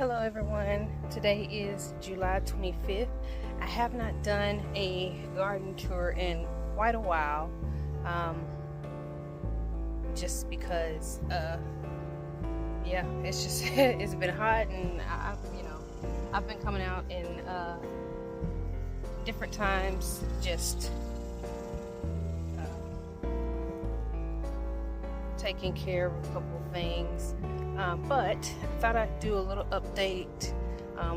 Hello everyone, today is July 25th. I have not done a garden tour in quite a while, just because it's just it's been hot, and I've been coming out in different times, just taking care of a couple of things. But I thought I'd do a little update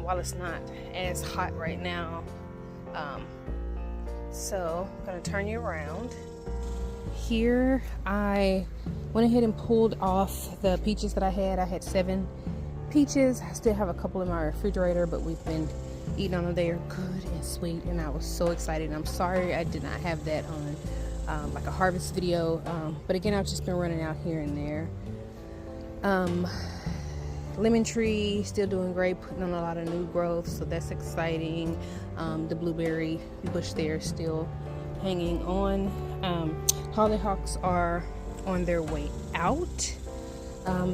while it's not as hot right now. So I'm gonna turn you around. Here I went ahead and pulled off the peaches that I had. I had 7 peaches. I still have a couple in my refrigerator, but we've been eating on them. They are good and sweet, and I was so excited. I'm sorry I did not have that on like a harvest video, but again, I've just been running out here and there. Lemon tree still doing great, putting on a lot of new growth, so that's exciting. The blueberry bush there is still hanging on. Hollyhocks are on their way out,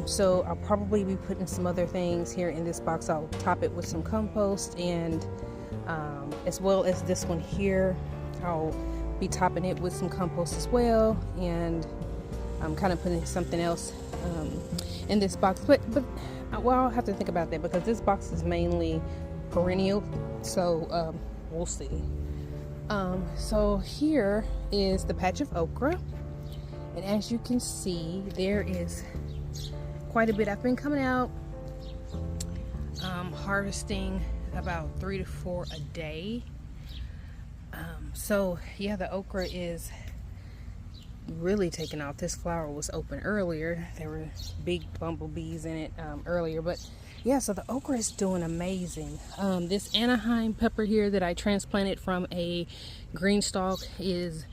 so I'll probably be putting some other things here in this box. I'll top it with some compost, and as well as this one here, I'll be topping it with some compost as well, and I'm kind of putting something else in this box, but I'll have to think about that, because this box is mainly perennial, so we'll see. So here is the patch of okra, and as you can see, there is quite a bit. I've been coming out harvesting about 3 to 4 a day. So yeah, the okra is really taking off. This flower was open earlier. There were big bumblebees in it earlier, but yeah, so the okra is doing amazing. This Anaheim pepper here that I transplanted from a green stalk is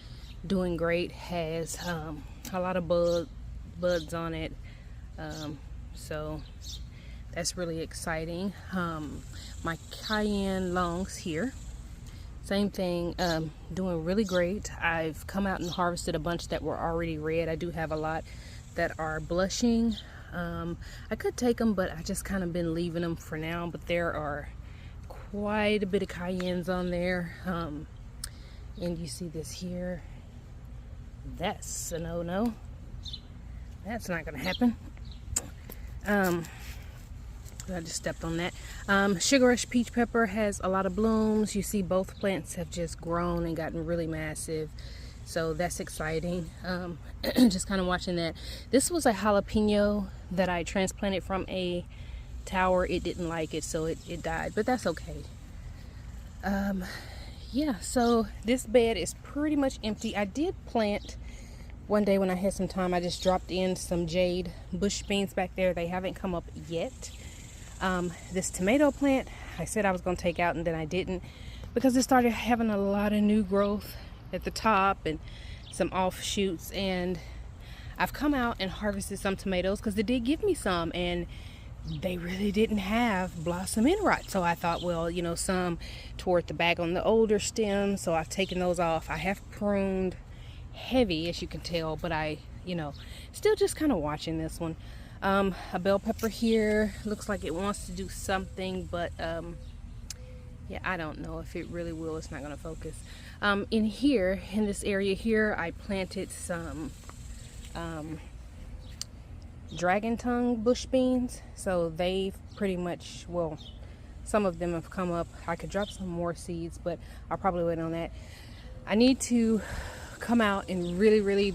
doing great. Has a lot of buds on it, so that's really exciting. My cayenne longs here, same thing, doing really great. I've come out and harvested a bunch that were already red. I do have a lot that are blushing. I could take them, but I just kind of been leaving them for now. But there are quite a bit of cayennes on there. And you see this here. That's a no-no. That's not gonna happen. I just stepped on that. Sugar Rush Peach Pepper has a lot of blooms. You see both plants have just grown and gotten really massive, so that's exciting. Just kind of watching that. This was a jalapeno that I transplanted from a tower. It didn't like it, so it died, but that's okay. Yeah, so this bed is pretty much empty. I did plant one day when I had some time. I just dropped in some jade bush beans back there. They haven't come up yet. This tomato plant, I said I was going to take out, and then I didn't, because it started having a lot of new growth at the top and some offshoots, and I've come out and harvested some tomatoes because they did give me some, and they really didn't have blossom end rot. So I thought, well, you know, some toward the back on the older stems, so I've taken those off. I have pruned heavy, as you can tell, but I, still just kind of watching this one. A bell pepper here looks like it wants to do something, but yeah, I don't know if it really will. It's not going to focus. In here, in this area here, I planted some dragon tongue bush beans, so they've pretty much, well, some of them have come up. I could drop some more seeds, but I'll probably wait on that. I need to come out and really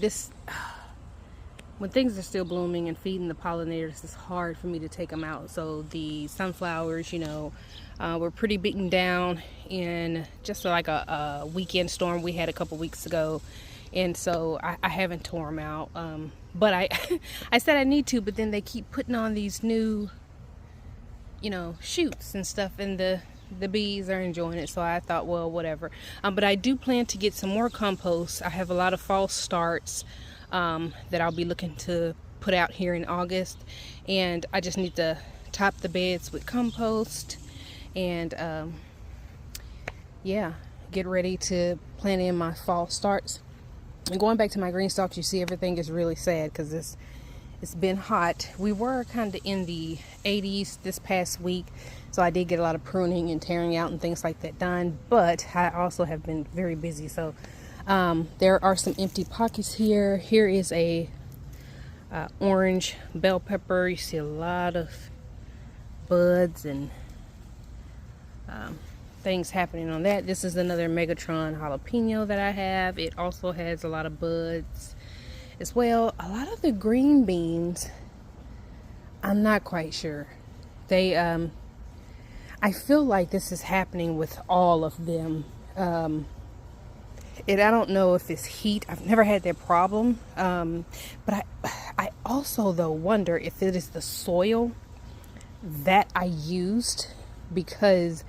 when things are still blooming and feeding the pollinators, it's hard for me to take them out. So the sunflowers, were pretty beaten down in just like a weekend storm we had a couple weeks ago, and so I haven't tore them out. But I said I need to, but then they keep putting on these new, shoots and stuff, and the bees are enjoying it, so I thought, well, whatever. But I do plan to get some more compost. I have a lot of false starts that I'll be looking to put out here in August, and I just need to top the beds with compost, and yeah, get ready to plant in my fall starts. And going back to my green stalks, you see everything is really sad because it's It's been hot. We were kind of in the 80s this past week, so I did get a lot of pruning and tearing out and things like that done, but I also have been very busy. So there are some empty pockets here. Here is a orange bell pepper. You see a lot of buds and things happening on that. This is another Megatron jalapeno that I have. It also has a lot of buds as well. A lot of the green beans, I'm not quite sure. They I feel like this is happening with all of them. And I don't know if it's heat. I've never had that problem. But I also though wonder if it is the soil that I used, because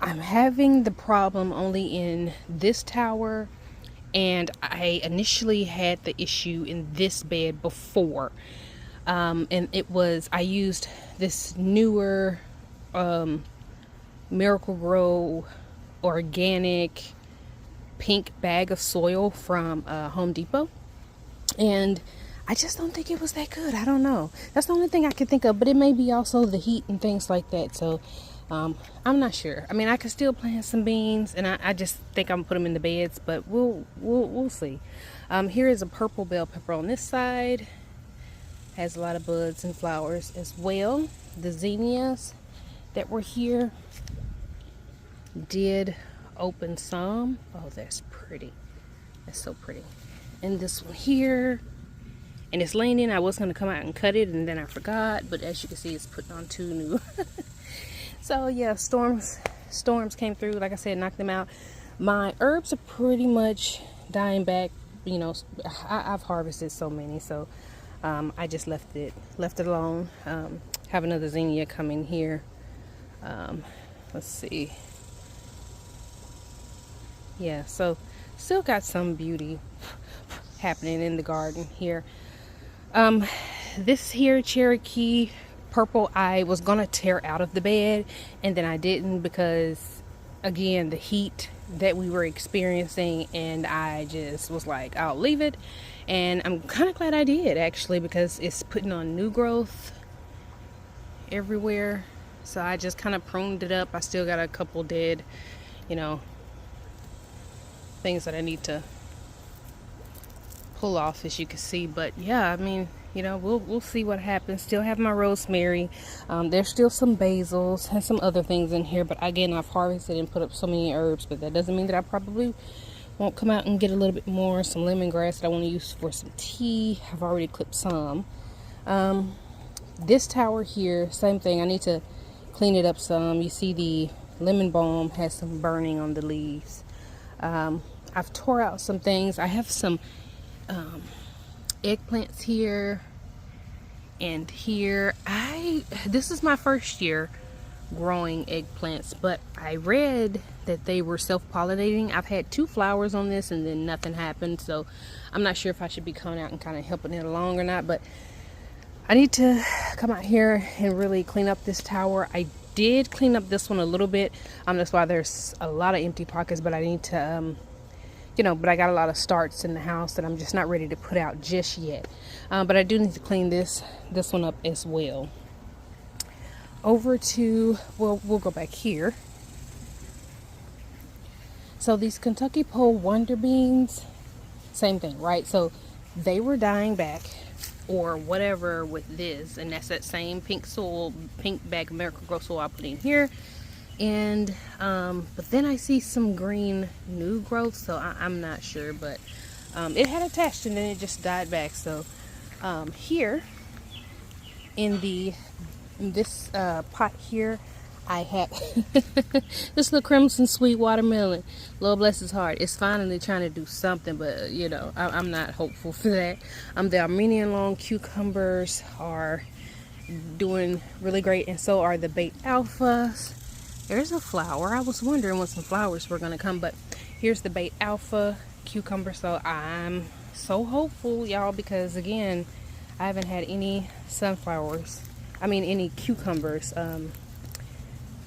I'm having the problem only in this tower, and I initially had the issue in this bed before. And it was, I used this newer Miracle-Gro organic pink bag of soil from Home Depot, and I just don't think it was that good. I don't know. That's the only thing I can think of, but it may be also the heat and things like that. So I'm not sure. I mean, I could still plant some beans, and I just think I'm gonna put them in the beds, but we'll see. Here is a purple bell pepper on this side. Has a lot of buds and flowers as well. The zinnias that were here did open some. Oh, that's pretty. That's so pretty. And this one here, and it's laying in. I was going to come out and cut it, and then I forgot, but as you can see, it's putting on two new. So yeah, storms came through, like I said, knocked them out. My herbs are pretty much dying back. You know, I've harvested so many, so I just left it alone. Have another zinnia coming here. Let's see. Yeah, so still got some beauty happening in the garden here. This here Cherokee purple I was gonna tear out of the bed, and then I didn't, because again, the heat that we were experiencing, and I just was like, I'll leave it. And I'm kind of glad I did, actually, because it's putting on new growth everywhere. So I just kind of pruned it up. I still got a couple dead, you know, things that I need to pull off, as you can see. But yeah, I mean, you know, we'll see what happens. Still have my rosemary. There's still some basils and some other things in here, but again, I've harvested and put up so many herbs, but that doesn't mean that I probably won't come out and get a little bit more. Some lemongrass that I want to use for some tea. I've already clipped some. This tower here, same thing. I need to clean it up some. You see the lemon balm has some burning on the leaves. I've tore out some things. I have some eggplants here and here. This is my first year growing eggplants, but I read that they were self-pollinating. I've had 2 flowers on this, and then nothing happened, so I'm not sure if I should be coming out and kind of helping it along or not. But I need to come out here and really clean up this tower. I did clean up this one a little bit. That's why there's a lot of empty pockets, but I need to you know, but I got a lot of starts in the house that I'm just not ready to put out just yet. But I do need to clean this one up as well. Over to, well, we'll go back here. So these Kentucky Pole Wonder Beans, same thing, right? So they were dying back or whatever with this, and that's that same pink bag of Miracle-Gro soil I put in here. And but then I see some green new growth, so I'm not sure, but it had attached and then it just died back. So here in this pot here, I have this little crimson sweet watermelon. Lord bless his heart, it's finally trying to do something, but you know, I'm not hopeful for that. The Armenian long cucumbers are doing really great, and so are the Bait Alphas. There's a flower. I was wondering when some flowers were going to come, but here's the Bait Alpha cucumber. So I'm so hopeful, y'all, because again, I haven't had any any cucumbers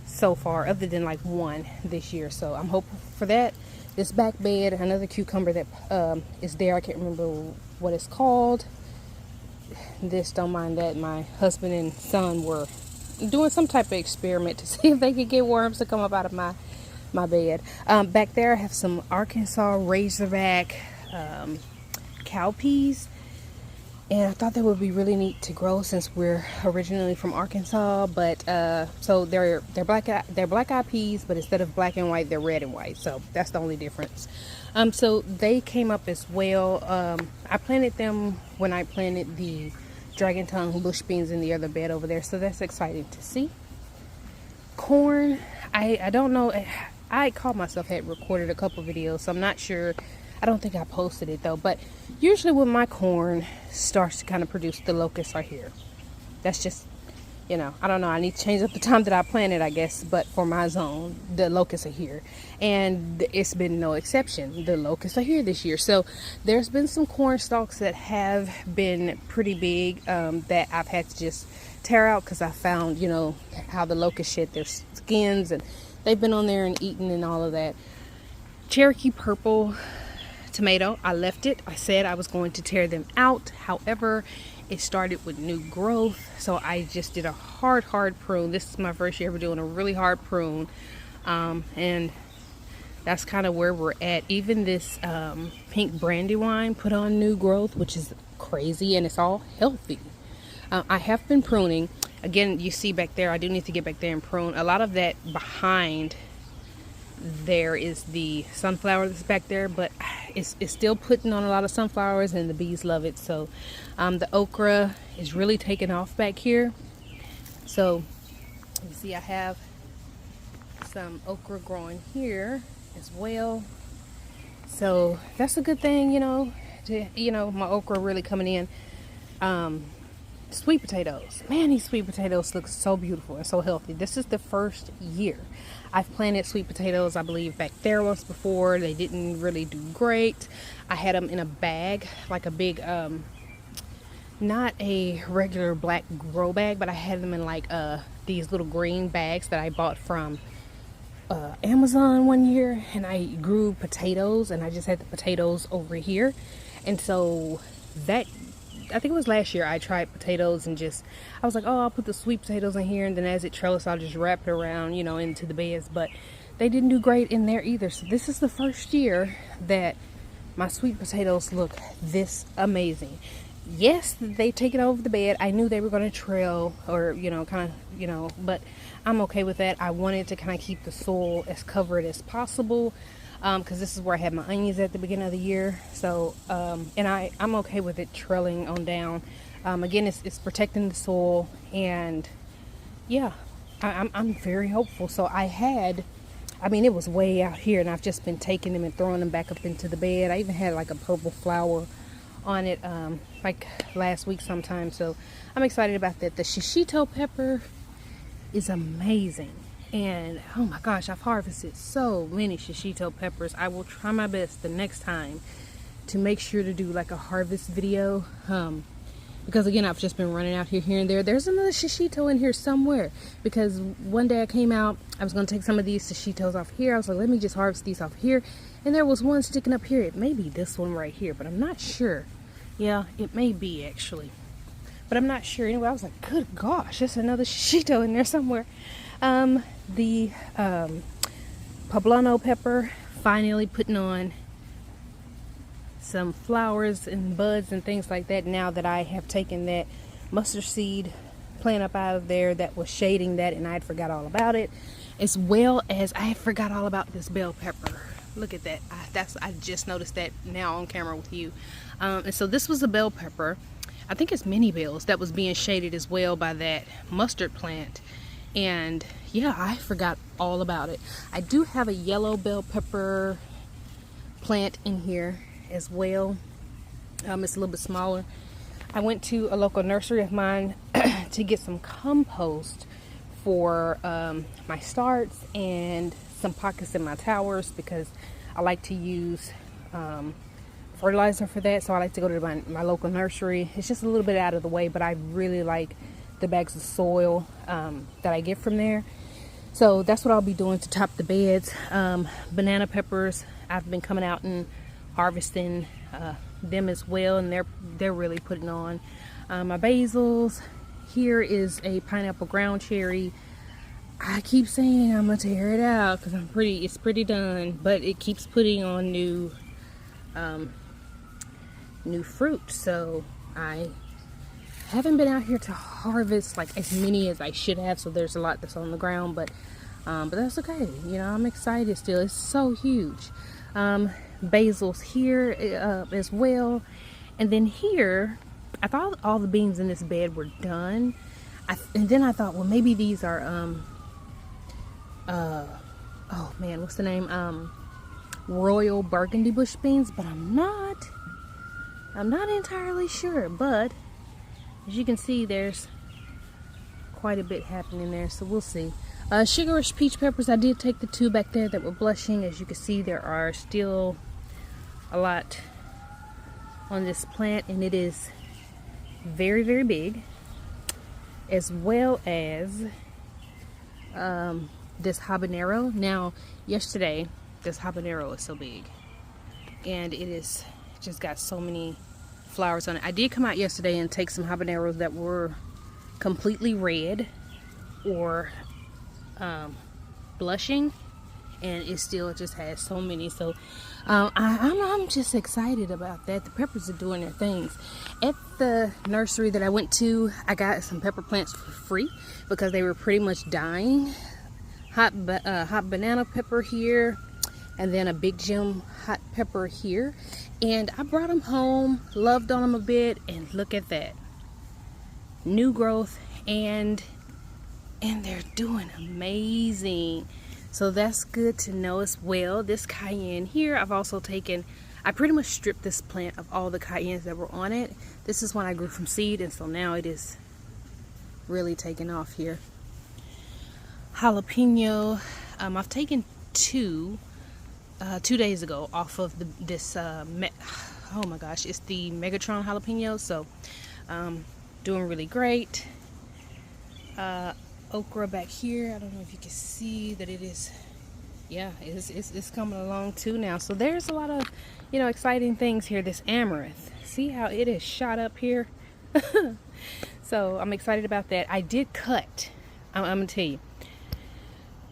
so far, other than like one this year. So I'm hopeful for that. This back bed, another cucumber that is there. I can't remember what it's called. this, don't mind that. My husband and son were doing some type of experiment to see if they could get worms to come up out of my bed. Back there I have some Arkansas Razorback cowpeas, and I thought they would be really neat to grow since we're originally from Arkansas. But so they're black-eyed peas, but instead of black and white, they're red and white. So that's the only difference. So they came up as well. I planted them when I planted the dragon tongue bush beans in the other bed over there, so that's exciting to see. Corn, I don't know. I called myself had recorded a couple videos, so I'm not sure. I don't think I posted it though, but usually when my corn starts to kind of produce, the locusts are here. That's just, you know, I don't know, I need to change up the time that I planted, I guess, but for my zone, the locusts are here, and it's been no exception. The locusts are here this year. So there's been some corn stalks that have been pretty big that I've had to just tear out because I found, you know, how the locusts shed their skins, and they've been on there and eaten and all of that. Cherokee purple tomato, I left it. I said I was going to tear them out. However, it started with new growth, so I just did a hard prune. This is my first year ever doing a really hard prune, and that's kind of where we're at. Even this pink brandywine put on new growth, which is crazy, and it's all healthy. I have been pruning. Again, you see back there, I do need to get back there and prune. A lot of that behind there is the sunflower that's back there, but it's still putting on a lot of sunflowers, and the bees love it. So the okra is really taking off back here. So you see I have some okra growing here as well, so that's a good thing, you know, my okra really coming in. Sweet potatoes, man, these sweet potatoes look so beautiful and so healthy. This is the first year I've planted sweet potatoes, I believe, back there once before. They didn't really do great. I had them in a bag, like a big not a regular black grow bag, but I had them in like these little green bags that I bought from Amazon one year, and I grew potatoes, and I just had the potatoes over here. And so that, I think it was last year, I tried potatoes and I was like, oh, I'll put the sweet potatoes in here, and then as it trellis, I'll just wrap it around, you know, into the beds. But they didn't do great in there either. So this is the first year that my sweet potatoes look this amazing. Yes, they take it over the bed. I knew they were going to trail, or, you know, kind of, you know, but I'm okay with that. I wanted to kind of keep the soil as covered as possible, because this is where I had my onions at the beginning of the year. So and I'm okay with it trailing on down. Again, it's protecting the soil, and yeah, I'm very hopeful. So I mean, it was way out here, and I've just been taking them and throwing them back up into the bed. I even had like a purple flower on it like last week sometime, so I'm excited about that. The shishito pepper is amazing, and oh my gosh, I've harvested so many shishito peppers. I will try my best the next time to make sure to do like a harvest video, because again, I've just been running out here and there. There's another shishito in here somewhere, because one day I came out, I was going to take some of these shishitos off here. I was like, let me just harvest these off here, and there was one sticking up here. It may be this one right here, but I'm not sure. Yeah, it may be actually, but I'm not sure. Anyway, I was like, good gosh, there's another shishito in there somewhere. The poblano pepper finally putting on some flowers and buds and things like that, now that I have taken that mustard seed plant up out of there that was shading that, and I had forgot all about it, as well as I forgot all about this bell pepper. Look at that. I just noticed that now on camera with you. And so this was a bell pepper. I think it's mini bells that was being shaded as well by that mustard plant. And yeah, I forgot all about it. I do have a yellow bell pepper plant in here as well. It's a little bit smaller. I went to a local nursery of mine to get some compost for my starts and some pockets in my towers, because I like to use fertilizer for that. So I like to go to my local nursery. It's just a little bit out of the way, but I really like the bags of soil that I get from there. So that's what I'll be doing to top the beds. Banana peppers, I've been coming out and harvesting them as well, and they're really putting on. My basils. Here is a pineapple ground cherry. I keep saying I'm gonna tear it out because it's pretty done, but it keeps putting on new fruit. So I haven't been out here to harvest like as many as I should have. So there's a lot that's on the ground, but that's okay. You know, I'm excited still. It's so huge. Basils here as well, and then here I thought all the beans in this bed were done. And then I thought, well, maybe these are oh man, what's the name? Royal Burgundy bush beans, but I'm not entirely sure. But as you can see, there's quite a bit happening there, so we'll see. Sugar Rush peach peppers, I did take the 2 back there that were blushing. As you can see, there are still a lot on this plant, and it is very, very big, as well as this habanero. Now, yesterday, this habanero is so big, and it is just got so many flowers on it. I did come out yesterday and take some habaneros that were completely red or blushing, and it still just has so many. So I'm just excited about that. The peppers are doing their things. At the nursery that I went to, I got some pepper plants for free because they were pretty much dying. Hot banana pepper here, and then a Big Jim hot pepper here, and I brought them home, loved on them a bit, and look at that, new growth, and they're doing amazing. So that's good to know as well. This cayenne here, I've also taken, I pretty much stripped this plant of all the cayennes that were on it. This is one I grew from seed, and so now it is really taking off here. Jalapeno, I've taken 2 days ago off of this oh my gosh, it's the Megatron jalapeno. So doing really great. Okra back here, I don't know if you can see that it is, yeah, it's coming along too now. So there's a lot of, you know, exciting things here. This amaranth, see how it is shot up here. So I'm excited about that. I did cut, I'm gonna tell you,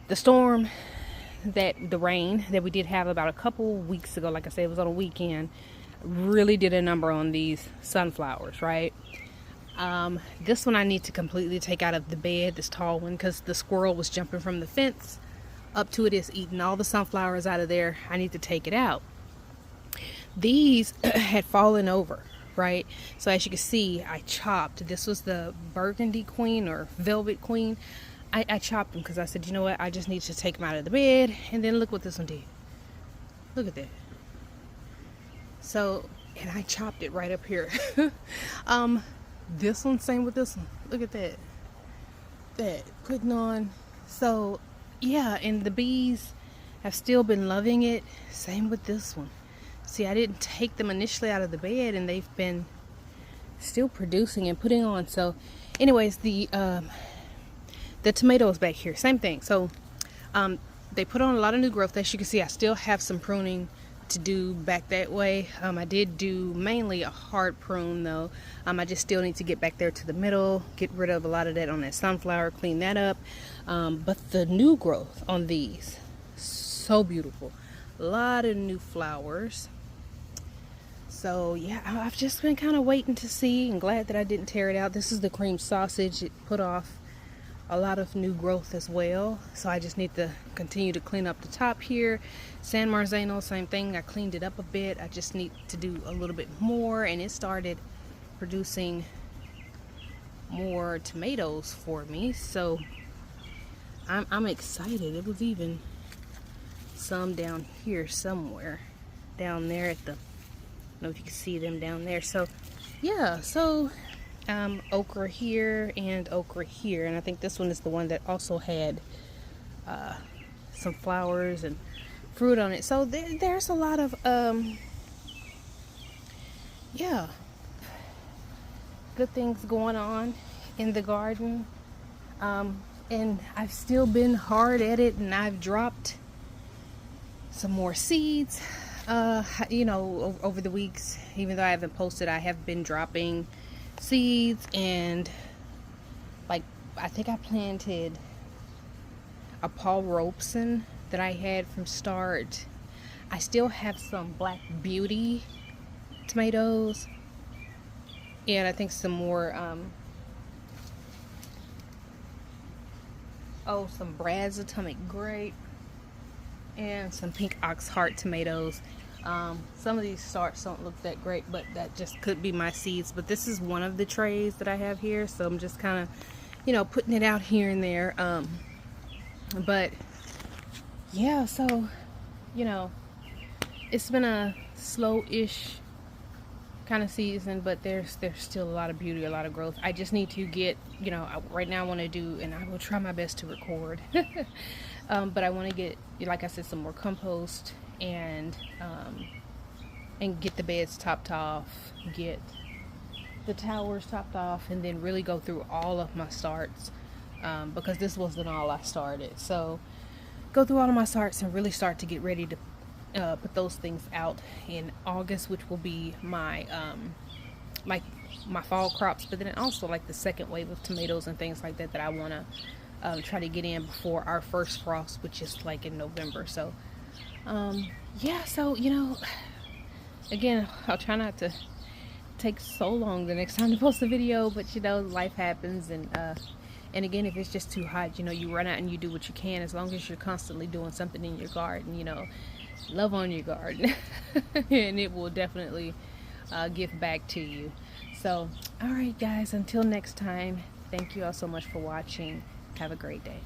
the storm, the rain that we did have about a couple weeks ago, like I said, it was on a weekend, really did a number on these sunflowers, right? This one I need to completely take out of the bed, this tall one, because the squirrel was jumping from the fence up to it, is eating all the sunflowers out of there. I need to take it out. These had fallen over, right? So as you can see, I chopped. This was the Burgundy Queen or Velvet Queen. I chopped them because I said, you know what, I just need to take them out of the bed. And then look what this one did. Look at that. So, and I chopped it right up here. This one, same with this one. Look at that. Putting on. So yeah, and the bees have still been loving it. Same with this one. See, I didn't take them initially out of the bed, and they've been still producing and putting on. So anyways, the tomatoes back here, same thing. So they put on a lot of new growth. As you can see, I still have some pruning to do back that way. I did do mainly a hard prune though. I just still need to get back there to the middle, get rid of a lot of that on that sunflower, clean that up. But the new growth on these, so beautiful. A lot of new flowers. So yeah, I've just been kind of waiting to see, and glad that I didn't tear it out. This is the cream sausage. It put off a lot of new growth as well, so I just need to continue to clean up the top here. San Marzano, same thing. I cleaned it up a bit. I just need to do a little bit more, and it started producing more tomatoes for me, so I'm excited. It was even some down here somewhere, down there at the, I don't know if you can see them down there. So yeah, so okra here and okra here, and I think this one is the one that also had some flowers and fruit on it. So there's a lot of yeah, good things going on in the garden, and I've still been hard at it, and I've dropped some more seeds, you know, over the weeks. Even though I haven't posted, I have been dropping seeds, and like I think I planted a Paul Robeson that I had from start. I still have some Black Beauty tomatoes, and I think some more some Brad's Atomic Grape, and some Pink Ox Heart tomatoes. Some of these starts don't look that great, but that just could be my seeds. But this is one of the trays that I have here, so I'm just kind of, putting it out here and there. But yeah, so it's been a slow-ish kind of season, but there's still a lot of beauty, a lot of growth. I just need to get, right now I want to do, and I will try my best to record, but I want to get, like I said, some more compost, and get the beds topped off, get the towers topped off, and then really go through all of my starts, because this wasn't all I started. So go through all of my starts and really start to get ready to put those things out in August, which will be my my fall crops, but then also like the second wave of tomatoes and things like that I want to try to get in before our first frost, which is like in November. So yeah, so again, I'll try not to take so long the next time to post a video, but life happens, and again, if it's just too hot, you run out and you do what you can, as long as you're constantly doing something in your garden. Love on your garden and it will definitely give back to you. So all right guys, until next time, thank you all so much for watching. Have a great day.